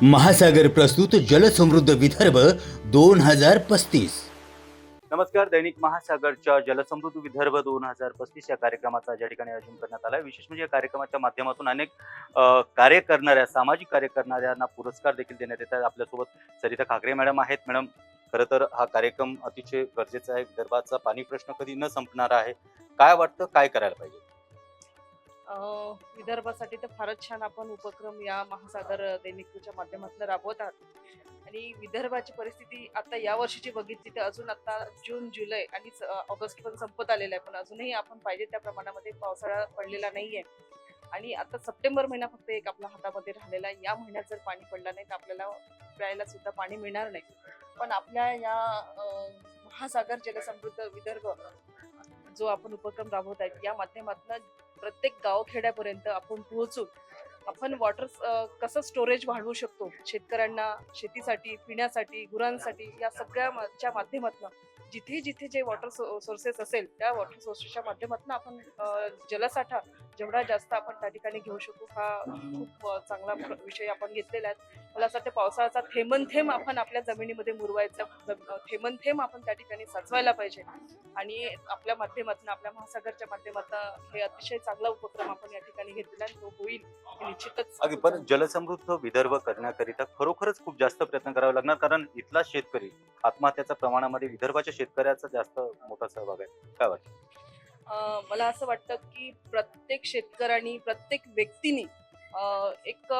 महासागर प्रस्तुत जलसमृद्ध विदर्भ 2035। नमस्कार। दैनिक महासागरच्या जलसमृद्ध विदर्भ 2035 या कार्यक्रमाचा ज्या ठिकाणी आयोजन करण्यात आला, विशेष म्हणजे या कार्यक्रमाच्या माध्यमातून अनेक कार्य करणाऱ्या, सामाजिक कार्य करणाऱ्यांना पुरस्कार देखील देण्यात येतात। आपल्यासोबत सरिता खाकरे मॅडम आहेत। मॅडम, खरं तर हा कार्यक्रम अतिशय गरजेचा आहे। विदर्भाचा पाणी प्रश्न कधी न संपणार आहे। काय वाटतं, काय करायला पाहिजे? विदर्भासाठी तर फारच छान आपण उपक्रम या महासागर दैनिकच्या माध्यमातून राबवत आहात। आणि विदर्भाची परिस्थिती आता या वर्षीची बघितली तर अजून आता जून, जुलै आणि ऑगस्ट पण संपत आलेला आहे, पण अजूनही आपण पाहिजे त्या प्रमाणामध्ये पावसाळा पडलेला नाहीये। आणि आता सप्टेंबर महिना फक्त एक आपल्या हातामध्ये राहिलेला आहे। या महिन्यात जर पाणी पडलं नाही तर आपल्याला प्यायला सुद्धा पाणी मिळणार नाही। पण आपल्या या महासागर जलसमृद्ध विदर्भ जो आपण उपक्रम राबवत आहे, या माध्यमातून प्रत्येक गावखेड्यापर्यंत आपण पोहोचून आपण वॉटर कसं स्टोरेज वाढवू शकतो, शेतकऱ्यांना शेतीसाठी, पिण्यासाठी, गुरांसाठी, या सगळ्याच्या माध्यमातून जिथे जिथे जे वॉटर सोर्सेस असेल त्या वॉटर सोर्सेसच्या माध्यमातून आपण जलसाठा जेवढा जास्त आपण त्या ठिकाणी घेऊ शकू, हा खूप चांगला विषय आपण घेतलेला आहे। मला असं वाटतं पावसाळ्याचा थेंब आपण आपल्या जमिनीमध्ये मुरवायचा, थेंब आपण त्या ठिकाणी साचवायला पाहिजे। आणि आपल्या माध्यमातून, आपल्या महासागरच्या माध्यमातून हे अतिशय चांगला उपक्रम आपण या ठिकाणी घेतलेला आहे, तो होईल हे निश्चितच। अगदी, पण जलसमृद्ध विदर्भ करण्याकरिता खरोखरच खूप जास्त प्रयत्न करावे लागणार, कारण इथला शेतकरी आत्महत्याच्या प्रमाणामध्ये विदर्भाच्या शेतकऱ्याचा जास्त मोठा सहभाग आहे। काय वाटतं? मला असं वाटतं की प्रत्येक शेतकऱ्यांनी, प्रत्येक व्यक्तीने एक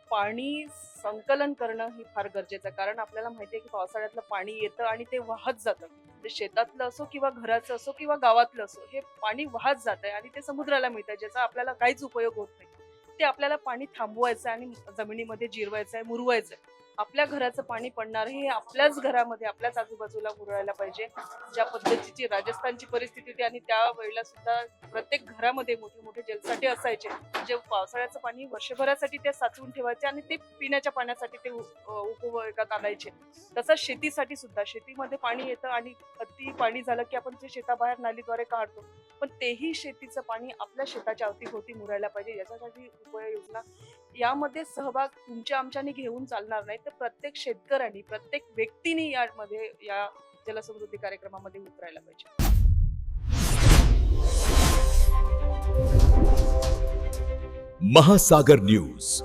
पाणी संकलन करणं ही फार गरजेचं आहे। कारण आपल्याला माहिती आहे की पावसाळ्यातलं पाणी येतं आणि ते वाहत जातं। ते शेतातलं असो किंवा घराचं असो किंवा गावातलं असो, हे पाणी वाहत जात आहे आणि ते समुद्राला मिळतं, ज्याचा आपल्याला काहीच उपयोग होत नाही। ते आपल्याला पाणी थांबवायचं आहे आणि जमिनीमध्ये जिरवायचं आहे, मुरवायचं आहे। आपल्या घराचं पाणी पडणार हे आपल्याच घरामध्ये, आपल्याच आजूबाजूला मुरवायला पाहिजे। ज्या पद्धतीची राजस्थानची परिस्थिती होती आणि त्यावेळेला सुद्धा प्रत्येक घरामध्ये मोठे मोठे जलसाठे असायचे, जे पावसाळ्याचं पाणी वर्षभरासाठी ते साचवून ठेवायचे आणि ते पिण्याच्या पाण्यासाठी ते उपयोगात आणायचे। तसंच शेतीसाठी सुद्धा, शेतीमध्ये पाणी येतं आणि अति पाणी झालं की आपण ते शेताबाहेर नालीद्वारे काढतो, पण तेही शेतीचं पाणी आपल्या शेताच्या अवतीभोवती मुरायला पाहिजे। याच्यासाठी उपाययोजना, यामध्ये सहभाग तुमच्या आमच्याने घेऊन चालणार नाही, तर प्रत्येक शेतकऱ्यांनी, प्रत्येक व्यक्तीने यामध्ये, या जलसमृद्धी कार्यक्रमामध्ये उतरायला पाहिजे। महासागर न्यूज।